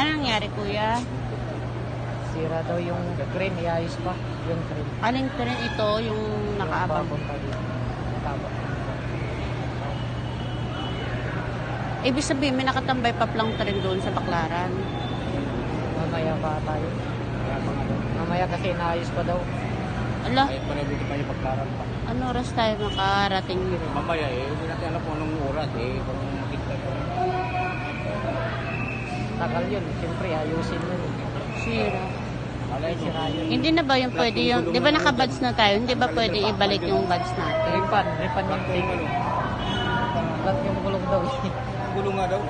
Ano nangyari, kuya? Sira daw yung crane, iayos pa yung crane. Aling tren ito, yung nakaabang? Papunta dito. Tama. Ibig sabihin, may nakatambay pa plang tren doon sa Baclaran. Mamaya pa tayo. Mamaya kasi inaayos pa daw. Ala, Ay, panabuti pa yung pagkaran pa. ano oras tayo makarating? Mamaya hindi natin alam kung anong oras kung makita ko. Tagal yun. Siyempre, ayusin yun. Sira. Alay, Sira yun. Hindi na ba yung pwede yung, di ba nakabads na tayo? Hindi ba pwede ibalik yung bads natin? Ripan yung crane. Flat yung gulong daw. Gulong nga daw.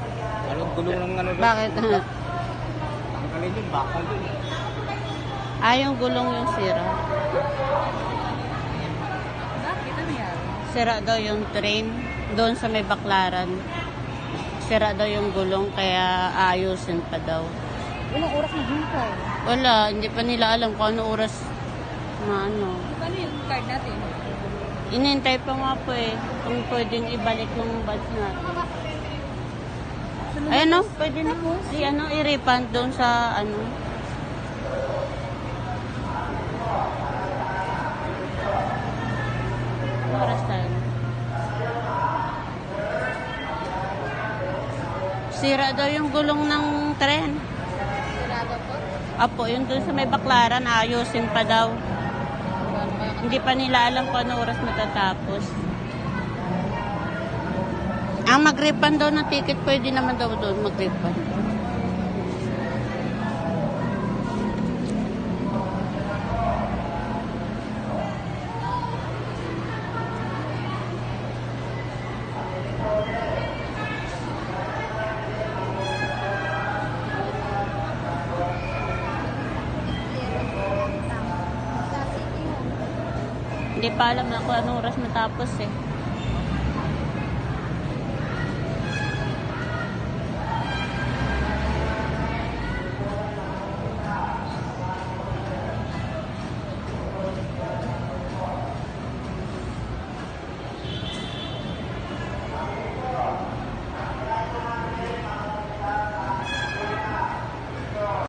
Anong gulong ng ano daw? Bakit? Tanggalin yun, bakal yun. Yung gulong yung sira. Bakit? Ano yan? Sira daw yung train doon sa may Baclaran. Sira daw yung gulong kaya ayusin pa daw. Ilang oras na hintay? Wala, hindi pa nila alam kung ano oras na ano. Paano yung card natin? Inintay pa nga po eh kung pwedeng ibalik yung badge natin. Ayan o, pwede na po. I-refund doon sa ano. Ano oras tayo? Sira daw yung gulong ng tren. Sigurado po? Apo, yun doon sa may Baclaran, ayusin pa daw. Hindi pa nila alam kung ano oras matatapos. Ang mag-refund daw ng ticket, pwede naman daw doon mag-refund. Hindi pa alam na kung anong oras matapos eh.